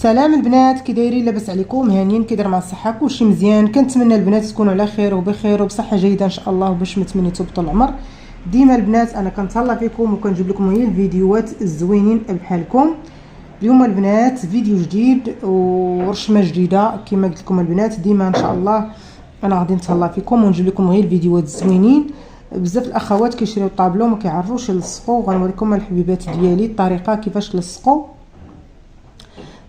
سلام البنات، كي دايرين؟ لاباس عليكم؟ هانيين؟ كيدير مع الصحه؟ كلشي مزيان؟ كنتمنى البنات تكونوا على خير وبخير وبصحه جيده ان شاء الله، وباش متمنيتو بطول العمر. ديما البنات انا كنتهلا فيكم وكنجيب لكم هي الفيديوهات الزوينين بحالكم. اليوم البنات فيديو جديد ورشمه جديده كما قلت لكم البنات. ديما ان شاء الله انا غادي نتهلا فيكم ونجيب لكم غير الفيديوهات الزوينين. بزاف الاخوات كيشريو الطابلو ما كيعرفوش يلصقوا، غنوريكم الحبيبات ديالي الطريقه كيفاش تلصقوا.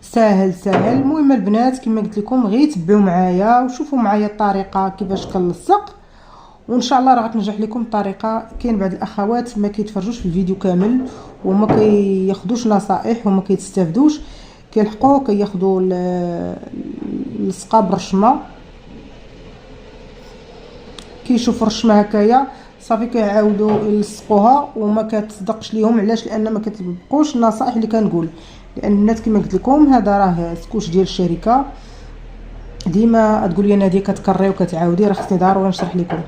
ساهل. المهم البنات كما قلت لكم غير تبعوا معايا وشوفوا معايا الطريقه كيفاش كنلصق، وان شاء الله راه غتنجح لكم الطريقه. كاين بعض الاخوات ما كيتفرجوش في الفيديو كامل وما كياخذوش نصائح وما كيستافدوش، كيلحقوا كياخذوا اللصقه برشمه، كيشوفوا الرشمه هكايا صافي كيعاودوا يلصقوها وما كتصدقش ليهم. علاش؟ لان ما كتطبقوش النصائح اللي كنقول. لان البنات كما قلت لكم هذا راه سكوش ديال الشركه. ديما تقول لي ناديه كتكري وكتعاودي، راه خصني ضروري نشرح لكم.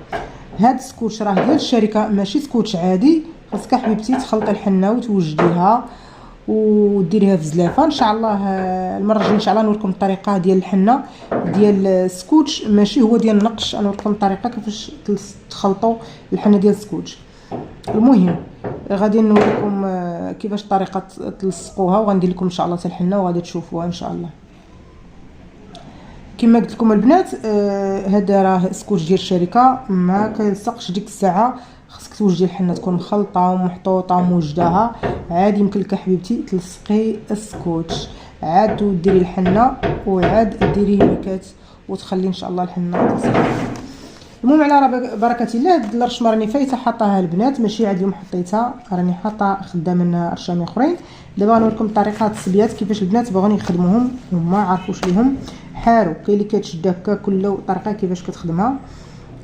هاد السكوتش راه ديال الشركه ماشي سكوتش عادي. خاصك حبيبتي تخلطي الحنه وتوجديها وديريها في زلافه. ان شاء الله المره الجايه ان شاء الله نوريكم الطريقه ديال الحنه ديال السكوتش، ماشي هو ديال النقش. انا نوريكم الطريقه كيفاش تخلطوا الحنه ديال السكوتش. المهم غادي نوريكم كيفاش طريقه تلصقوها، وغندير لكم ان شاء الله حتى الحنه وغادي تشوفوها ان شاء الله. كما قلت لكم البنات هذا راه سكوتش ديال الشركه ما كيلصقش ديك الساعه. خصك توجدي الحنه تكون مخلطه ومحطوطه وموجداها. عاد يمكن لك حبيبتي تلصقي السكوتش، عاد ديري الحنه وعاد ديري ميكات وتخلي ان شاء الله الحنه تلصق. المهم على بركه الله هاد الرشمه راني فايته حاطاها البنات، ماشي عاد اليوم حطيتها، راني حاطه خدامه منها رشام اخرين. دابا غنوريكم طريقه الصبيات كيفاش البنات باغيين يخدموهم وما عارفوش ليهم حارو. كاين اللي كتشد هكا كل طريقه كيفاش كتخدمها.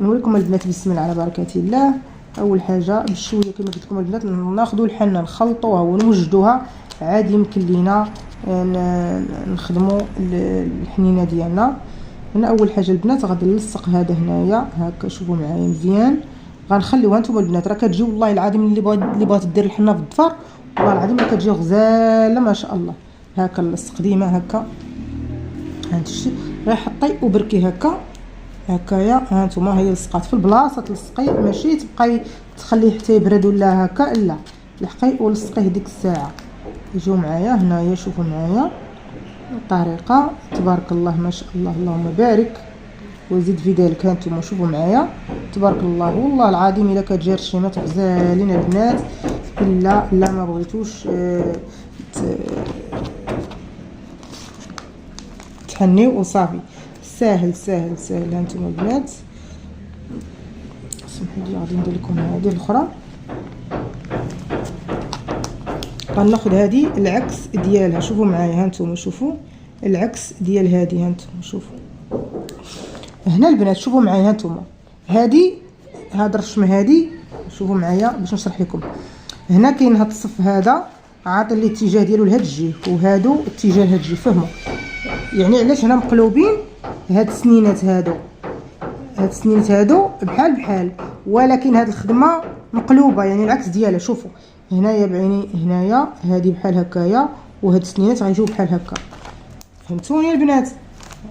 نوريكم البنات بسم الله على بركه الله. اول حاجه بشويه كما قلت لكم البنات ناخذوا الحنه نخلطوها ونوجدوها. عاد يمكن لينا نخدموا الحنينه ديالنا. هنا اول حاجه البنات غادي نلصق هذا هنايا هكا، شوفوا معايا مزيان. غنخليوها نتوما البنات، راه كتجي والله العظيم اللي بغات دير الحنه في الظفر والله العظيم راه كتجي غزاله ما شاء الله. هكا نلصق ديما هكا، هانتشتي غير حطي وبركي هكا هكايا. هانتوما هي لصقات في البلاصه تلصقي، ماشي تبقاي تخليه حتى يبرد ولا هكا، لا لحقي ولصقيه ديك الساعه. يجيو معايا هنايا شوفوا معايا الطريقه تبارك الله ما شاء الله اللهم بارك وزيد في ذلك. هانتوما شوفوا معايا تبارك الله والله العظيم الا كتجي رشيمات غزالين البنات. الا ما بغيتوش تحنيو وصافي. ساهل. هانتوما البنات سمحوا لي غادي ندير لكم هذه الاخرى. غناخذ هذه العكس ديالها، شوفوا معايا هانتوما شوفوا العكس ديال هذه. هانتوما شوفوا هنا البنات شوفوا معايا هانتوما هاد الرشمه هذه شوفوا معايا باش نشرح لكم. هنا كاين هاد الصف هذا عاطي لي الاتجاه ديالو لهاد الجهه وهادو اتجاه هاد الجهه، فهموا يعني علاش هنا مقلوبين هاد السنينات هادو بحال ولكن هاد الخدمه مقلوبه يعني العكس ديالها. شوفوا هنايا بعيني هنايا هادي بحال هكايا وهاد السنينات غيجيو بحال هكا. فهمتوني البنات؟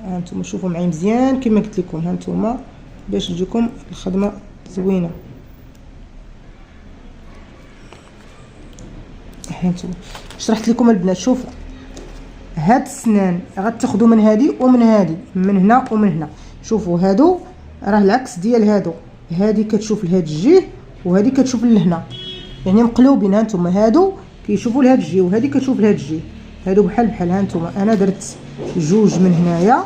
هانتوما شوفوا معايا مزيان كما قلت لكم هانتوما باش تجيكم الخدمه زوينه. هانتوما شرحت لكم البنات. شوفوا هاد السنان غتاخذوا من هذه ومن هذه، من هنا ومن هنا. شوفوا هادو راه العكس ديال هادو، هذه كتشوف لهاد الجهه وهذه كتشوف لهنا، يعني مقلوبين. هانتوما هادو كيشوفوا لهاد الجهه وهذه كتشوف لهاد الجهه، هادو بحال هانتوما انا درت جوج من هنايا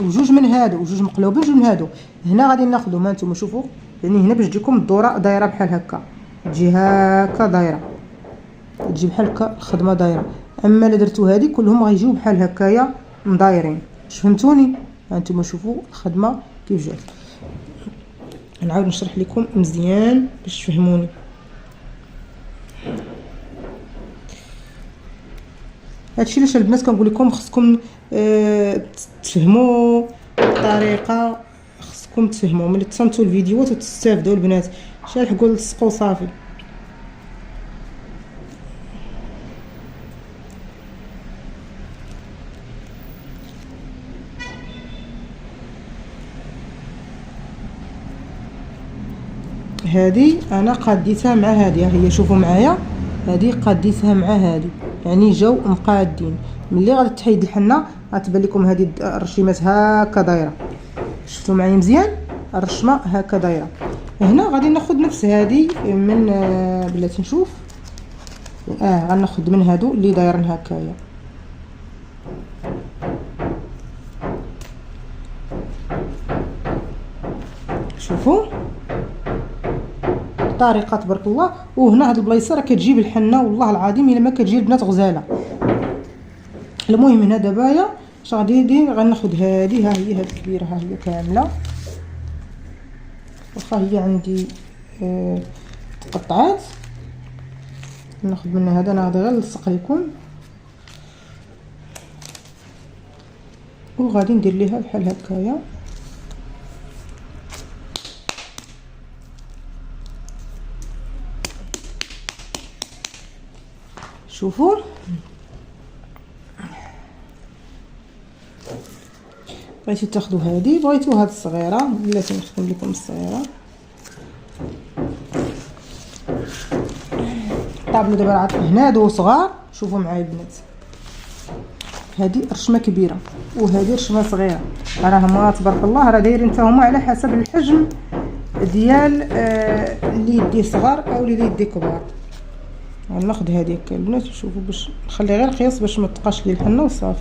وجوج من هادو وجوج مقلوبين جوج من هادو. هنا غادي ناخذهم هانتوما شوفوا يعني هنا باش تجيكم الدوره دايره بحال هكا، تجي هكا دايره، تجي بحال هكا الخدمه دايره. اما الا درتو هادي كلهم غيجيو بحال هكايا مدايرين. فهمتوني؟ هانتوما شوفوا الخدمه كيف جات. نعاود نشرح لكم مزيان باش تفهموني. هادشي علاش البنات كنقول لكم خصكم تفهموا الطريقه، خصكم تفهموا ملي تصنتوا الفيديوهات وتستافدوا البنات. شالحقوا لصقوا صافي. هذه انا قاديتها مع هذه، هي شوفوا معايا هذه قاديتها مع هذه، يعني جاو مقادين. ملي غادي تحيد الحنه غتبان لكم هذه الرشيمات هكا دايره، شفتوا معايا مزيان الرشمه هكا دايره. هنا غادي ناخذ نفس هذه من بلاتي نشوف، غناخذ من هادو اللي دايرين هكايا. شوفوا طريقه تبارك الله. وهنا هاد البلايصه راه كتجيب الحنه والله العظيم الا ما كتجي البنات غزاله. المهم هنا دابايا اش غادي ندير، غناخذ هذه، ها هي هاد الكبيره، ها هي كامله، واخا هي عندي تقطعات، ناخذ منها هذا. انا غادي غير نلصق لكم وغادي ندير ليها بحال هكايا. شوفوا بغيتو تاخذوا هذه، بغيتو هاد الصغيره، بلاتي نخدم لكم الصغيره. طابلو دابا هنا هادو صغار. شوفوا معايا البنات، هذه رشمه كبيره وهذه رشمه صغيره، راهما تبارك الله راه دايرين حتى هما على حسب الحجم ديال اللي يديه صغار او اللي يديه كبار. غناخذ هذه هكا البنات، شوفوا باش نخلي غير قياس باش ما تبقاش لي الحنه وصافي.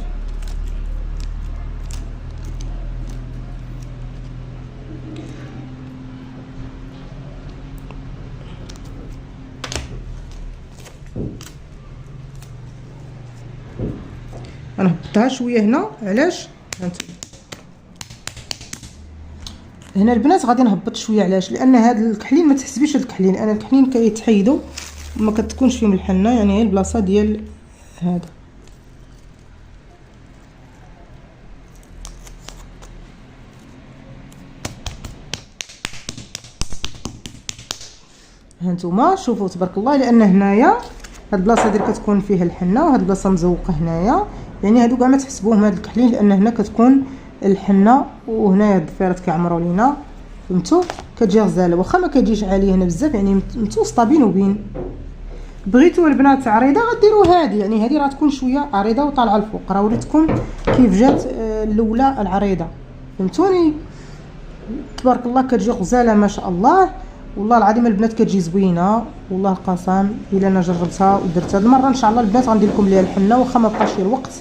انا هبطتها شويه هنا، علاش هانتوما هنا البنات غادي نهبط شويه، علاش؟ لان هاد الكحلين ما تحسبيش هاد الكحلين، انا الكحلين كيتحيدوا ما كتكونش فيهم الحنه، يعني غير البلاصه ديال هذا. هانتوما شوفوا تبارك الله، لان هنايا هاد البلاصه ديال كتكون فيها الحنه، وهاد البلاصه مزوقه هنايا، يعني هادو كاع ما تحسبوهم هاد الكحلين، لان هنا كتكون الحنه وهنايا الضفيرات كيعمروا لينا، فهمتوا؟ كتجي غزاله، واخا ما كتجيش عاليه هنا بزاف، يعني متوسطه بين وبين. بغيتوا البنات عريضه غديروا هذه، يعني هذه راه تكون شويه عريضه وطالعه الفوق. راه وريتكم كيف جات الاولى العريضه، فهمتوني؟ تبارك الله كتجي غزاله ما شاء الله، والله العظيم البنات كتجي زوينه، والله القسم الا انا جربتها ودرت هاد المره ان شاء الله البنات غندير لكم ليها الحنه، واخا ما بقاش لي الوقت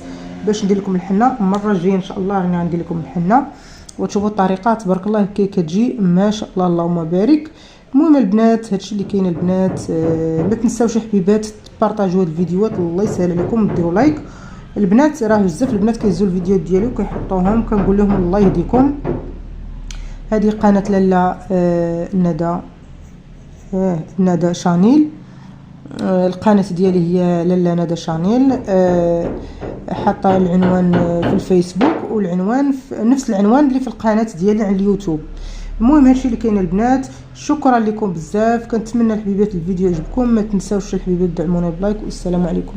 باش ندير لكم الحنه. المره الجايه ان شاء الله راني غندير لكم الحنه، وتشوفوا الطريقه تبارك الله كي كتجي ما شاء الله اللهم بارك. المهم البنات هادشي اللي كاين البنات. ما تنساوش حبيبات تبارطاجيو هاد الفيديوهات، الله يسهل عليكم، ديروا لايك. البنات راه بزاف البنات كيهزوا الفيديوهات ديالي وكيحطوهم، كنقول لهم الله يهديكم. هذه قناه لاله ندى شانيل، القناه ديالي هي لاله ندى شانيل، حاطه العنوان في الفيسبوك والعنوان في نفس العنوان اللي في القناه ديالي على اليوتيوب. المهم هادشي اللي كاين البنات، شكرا لكم بزاف، كنتمنى الحبيبات الفيديو يعجبكم، ما تنساوش الحبيبات دعمونا بلايك، والسلام عليكم.